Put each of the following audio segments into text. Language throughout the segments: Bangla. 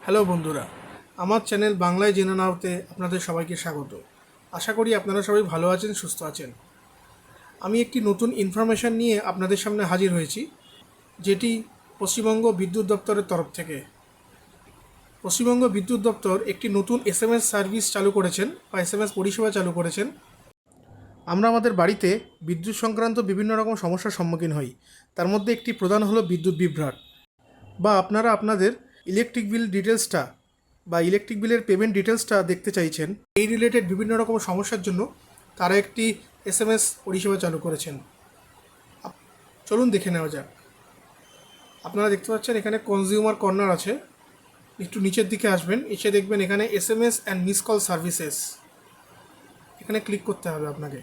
হ্যালো বন্ধুরা, আমার চ্যানেল বাংলায় জেনে নাওতে আপনাদের সবাইকে স্বাগত। আশা করি আপনারা সবাই ভালো আছেন, সুস্থ আছেন। আমি একটি নতুন ইনফরমেশান নিয়ে আপনাদের সামনে হাজির হয়েছি, যেটি পশ্চিমবঙ্গ বিদ্যুৎ দপ্তরের তরফ থেকে। পশ্চিমবঙ্গ বিদ্যুৎ দপ্তর একটি নতুন এসএমএস সার্ভিস চালু করেছেন বা এসএমএস পরিষেবা চালু করেছেন। আমরা আমাদের বাড়িতে বিদ্যুৎ সংক্রান্ত বিভিন্ন রকম সমস্যার সম্মুখীন হই। তার মধ্যে একটি প্রধান হলো বিদ্যুৎ বিভ্রাট, বা আপনারা আপনাদের ইলেকট্রিক বিল ডিটেলসটা বা ইলেকট্রিক বিলের পেমেন্ট ডিটেলসটা দেখতে চাইছেন। এই রিলেটেড বিভিন্ন রকম সমস্যার জন্য তারা একটি এসএমএস পরিষেবা চালু করেছেন। চলুন দেখে নেওয়া যাক। আপনারা দেখতে পাচ্ছেন এখানে কনজিউমার কর্নার আছে। একটু নিচের দিকে আসবেন, এসে দেখবেন এখানে SMS and miss call services, এখানে ক্লিক করতে হবে আপনাকে।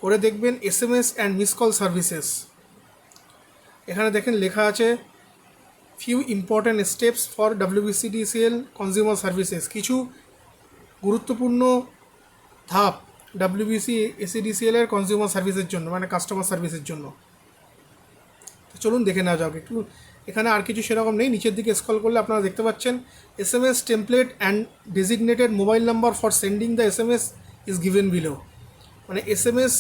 করে দেখবেন SMS and miss call services. এখানে দেখেন লেখা আছে few important steps for WBCDCL consumer services. কিছু গুরুত্বপূর্ণ ধাপ WBCDCL এর কনজিউমার সার্ভিসের জন্য, মানে কাস্টমার সার্ভিসের জন্য। তো চলুন দেখে নেওয়া যাক একটু। এখানে আর কিছু সেরকম নেই। নিচের দিকে স্ক্রল করলে আপনারা দেখতে পাচ্ছেন SMS template and designated mobile number for sending the SMS is given below. মানে এসএমএস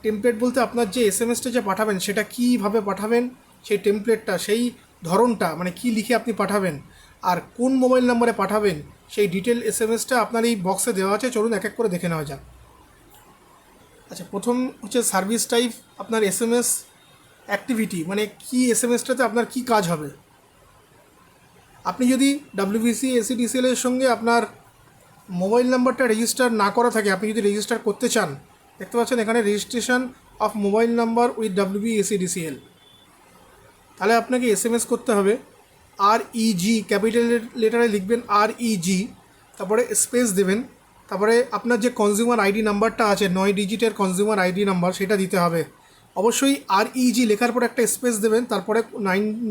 টেমপ্লেট বলতে আপনার যে এসএমএসটা যে পাঠাবেন সেটা কীভাবে পাঠাবেন, সেই টেমপ্লেটটা, সেই ধরনটা, মানে কি লিখে আপনি পাঠাবেন আর কোন মোবাইল নম্বরে পাঠাবেন, সেই ডিটেল এসএমএসটা আপনার এই বক্সে দেওয়া আছে। চলুন এক এক করে দেখে নেওয়া যাক। আচ্ছা, প্রথম হচ্ছে সার্ভিস টাইপ, আপনার এসএমএস অ্যাক্টিভিটি, মানে কি এসএমএসটাতে আপনার কি কাজ হবে। আপনি যদি WBCDCL এর সঙ্গে আপনার মোবাইল নাম্বারটা রেজিস্টার না করা থাকে, আপনি যদি রেজিস্টার করতে চান, দেখতে পাচ্ছেন এখানে registration of mobile number with WBCDCL, তাহলে আপনাকে এসএমএস করতে হবে REG, ক্যাপিটাল লেটারে লিখবেন REG, তারপরে স্পেস দেবেন, তারপরে আপনার যে কনজিউমার আইডি নাম্বারটা আছে 9 ডিজিটের কনজিউমার আইডি নাম্বার, সেটা দিতে হবে। অবশ্যই REG লেখার পরে একটা স্পেস দেবেন, তারপরে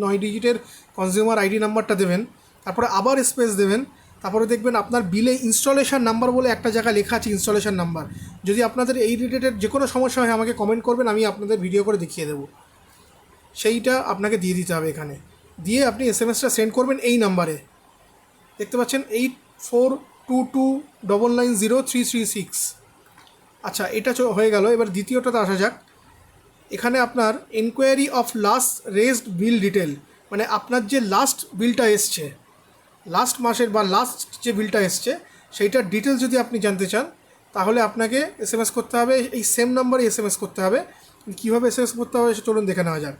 9 ডিজিটের কনজিউমার আইডি নাম্বারটা দেবেন, তারপরে আবার স্পেস দেবেন। তারপরে দেখবেন আপনার বিলে ইনস্টলেশন নাম্বার বলে একটা জায়গায় লেখা আছে, ইনস্টলেশন নাম্বার। যদি আপনাদের এই রিলেটেড যে কোনো সমস্যা হয় আমাকে কমেন্ট করবেন, আমি আপনাদের ভিডিও করে দেখিয়ে দেবো। সেইটা আপনাকে দিয়ে দিতে হবে এখানে। দিয়ে আপনি এসএমএসটা সেন্ড করবেন এই নাম্বারে, দেখতে পাচ্ছেন 8422990336। আচ্ছা, এটা হয়ে গেল। এবার দ্বিতীয়টাতে আসা যাক। এখানে আপনার enquiry of last raised bill detail, মানে আপনার যে লাস্ট বিলটা এসছে, লাস্ট মাসের বা লাস্ট যে বিলটা এসছে সেইটার ডিটেলস যদি আপনি জানতে চান, তাহলে আপনাকে এসএমএস করতে হবে, এই সেম নাম্বারে এসএমএস করতে হবে। কীভাবে এসএমএস করতে হবে চলুন দেখে নেওয়া যাক।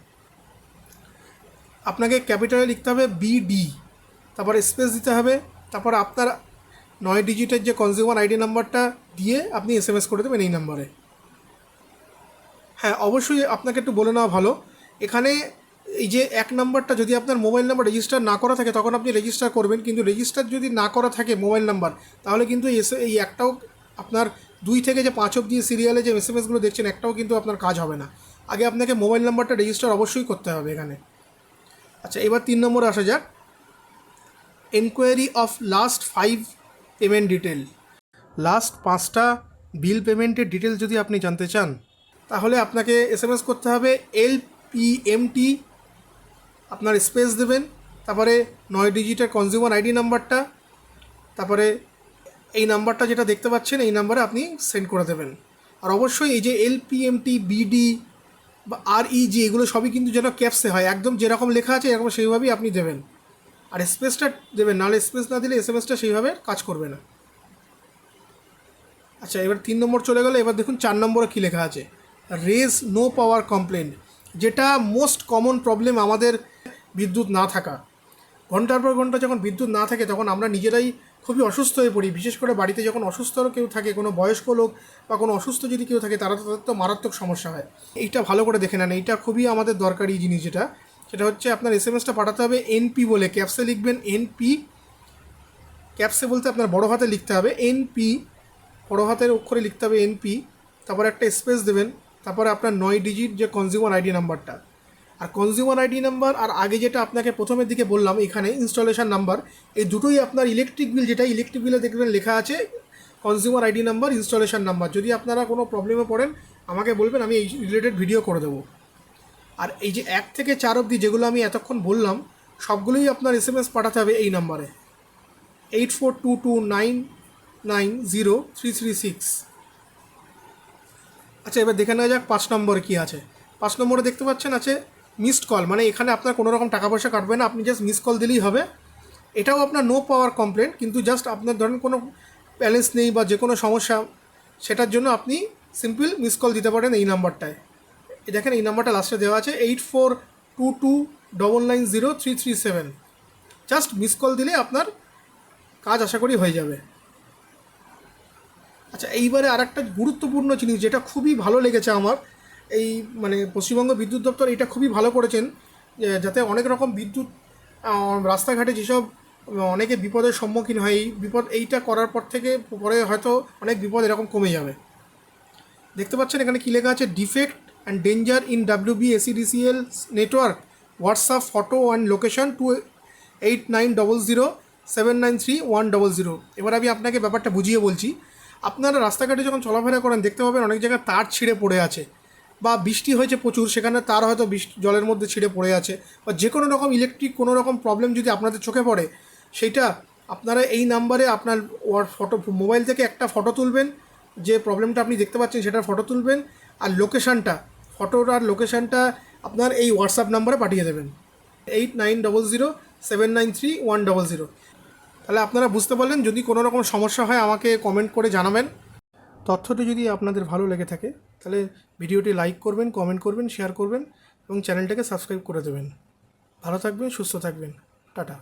আপনাকে ক্যাপিটালে লিখতে হবে BD, তারপরে স্পেস দিতে হবে, তারপর আপনার 9 ডিজিটের যে কনজিউমার আইডি নাম্বারটা দিয়ে আপনি এসএমএস করে দেবেন এই নাম্বারে। হ্যাঁ, অবশ্যই আপনাকে একটু বলে নেওয়া ভালো, এখানে এই যে এক নাম্বারটা যদি আপনার মোবাইল নাম্বার রেজিস্টার না করা থাকে তখন আপনি রেজিস্টার করবেন, কিন্তু রেজিস্টার যদি না করা থাকে মোবাইল নাম্বার, তাহলে কিন্তু এই একটাও আপনার 2 থেকে যে 5 অবধি সিরিয়ালে যে এসএমএসগুলো দেখছেন একটাও কিন্তু আপনার কাজ হবে না। আগে আপনাকে মোবাইল নাম্বারটা রেজিস্টার অবশ্যই করতে হবে এখানে। আচ্ছা, এবার 3 নম্বরে আসা যাক। Enquiry of last 5 payment detail. Last 5টা বিল পেমেন্টের ডিটেল যদি আপনি জানতে চান, তাহলে আপনাকে এসএমএস করতে হবে LPMT, আপনার স্পেস দেবেন, তারপরে 9 ডিজিটের কনজিউমার আইডি নাম্বারটা, তারপরে এই নাম্বারটা যেটা দেখতে পাচ্ছেন এই নাম্বারে আপনি সেন্ড করে দেবেন। আর অবশ্যই এই যে LPMT, BD বা REG এগুলো সবই কিন্তু যেন ক্যাপসে হয়, একদম যেরকম লেখা আছে এরকম সেইভাবেই আপনি দেবেন। আর স্পেসটা দেবেন, নাহলে স্পেস না দিলে এসএমএসটা সেইভাবে কাজ করবে না। আচ্ছা, এবার 3 নম্বর চলে গেল। এবার দেখুন 4 নম্বরে কী লেখা আছে, রেজ নো পাওয়ার কমপ্লেন, যেটা মোস্ট কমন প্রবলেম আমাদের বিদ্যুৎ না থাকা। ঘন্টার পর ঘন্টা যখন বিদ্যুৎ না থাকে তখন আমরা নিজেরাই খুবই অসুস্থ হয়ে পড়ি। বিশেষ করে বাড়িতে যখন অসুস্থ কেউ থাকে, কোনো বয়স্ক লোক বা কোনো অসুস্থ যদি কেউ থাকে, তাদের তো মারাত্মক সমস্যা হয়। এইটা ভালো করে দেখে নেন, এইটা খুবই আমাদের দরকারি জিনিস। সেটা হচ্ছে আপনার এসএমএসটা পাঠাতে হবে NP বলে, ক্যাপসে লিখবেন NP, ক্যাপসে বলতে আপনার বড় হাতে লিখতে হবে NP, বড় হাতের অক্ষরে লিখতে হবে NP, তারপর একটা স্পেস দেবেন, তারপরে আপনার 9 ডিজিট যে কনজিউমার আইডি নাম্বারটা। আর কনজিউমার আইডি নাম্বার আর আগে যেটা আপনাকে প্রথমের দিকে বললাম এখানে ইনস্টলেশন নাম্বার, এই দুটোই আপনার ইলেকট্রিক বিল, যেটা ইলেকট্রিক বিলে দেখবেন লেখা আছে consumer ID number, installation number. যদি আপনারা কোনো প্রবলেমে পড়েন আমাকে বলবেন, আমি এই রিলেটেড ভিডিও করে দেবো। আর এই যে 1 থেকে 4 অবধি যেগুলো আমি এতক্ষণ বললাম সবগুলোই আপনার SMS পাঠাতে হবে এই নাম্বারে 8422990336। আচ্ছা, এবার দেখে নেওয়া যাক 5 নম্বরে কী আছে। 5 নম্বরে দেখতে পাচ্ছেন আছে মিসড কল, মানে এখানে আপনার কোনো রকম টাকা পয়সা কাটবে না, আপনি জাস্ট মিস কল দিলেই হবে। এটাও আপনার নো পাওয়ার কমপ্লেন, কিন্তু জাস্ট আপনার ধরেন কোনো ব্যালেন্স নেই বা যে কোনো সমস্যা, সেটার জন্য আপনি সিম্পল মিস কল দিতে পারেন এই নাম্বারটায়। দেখেন এই নাম্বারটা লাস্টে দেওয়া আছে 8422990337। জাস্ট মিস কল দিলে আপনার কাজ আশা করি হয়ে যাবে। আচ্ছা, এইবারে আর একটা গুরুত্বপূর্ণ জিনিস যেটা খুবই ভালো লেগেছে আমার, এই মানে পশ্চিমবঙ্গ বিদ্যুৎ দপ্তর এটা খুবই ভালো করেছেন, যাতে অনেক রকম বিদ্যুৎ রাস্তাঘাটে যেসব অনেকে বিপদের সম্মুখীন হয়, এই বিপদ এইটা করার পর থেকে পরে হয়তো অনেক বিপদ এরকম কমে যাবে। দেখতে পাচ্ছেন এখানে কী লেখা আছে, defect and danger in WBSEDCL network, WhatsApp photo and location 2890079310। এবার আমি আপনাকে ব্যাপারটা বুঝিয়ে বলছি। আপনারা রাস্তাঘাটে যখন চলাফেরা করেন দেখতে পাবেন অনেক জায়গায় তার ছিঁড়ে পড়ে আছে, বা বৃষ্টি হয়েছে প্রচুর, সেখানে তার হয়তো জলের মধ্যে ছিঁড়ে পড়ে আছে, বা যে কোনো রকম ইলেকট্রিক কোনো রকম প্রবলেম যদি আপনাদের চোখে পড়ে, সেইটা আপনারা এই নাম্বারে আপনার ফটো মোবাইল থেকে একটা ফটো তুলবেন, যে প্রবলেমটা আপনি দেখতে পাচ্ছেন সেটার ফটো তুলবেন, আর ফটোর আর লোকেশানটা আপনার এই হোয়াটসঅ্যাপ নাম্বারে পাঠিয়ে দেবেন 8900793100। তাহলে আপনারা বুঝতে পারলেন। যদি কোনো রকম সমস্যা হয় আমাকে কমেন্ট করে জানাবেন। তথ্যটি যদি আপনাদের ভালো লেগে থাকে তাহলে ভিডিওটি লাইক করবেন, কমেন্ট করবেন, শেয়ার করবেন এবং চ্যানেলটাকে সাবস্ক্রাইব করে দেবেন। ভালো থাকবেন, সুস্থ থাকবেন। টাটা।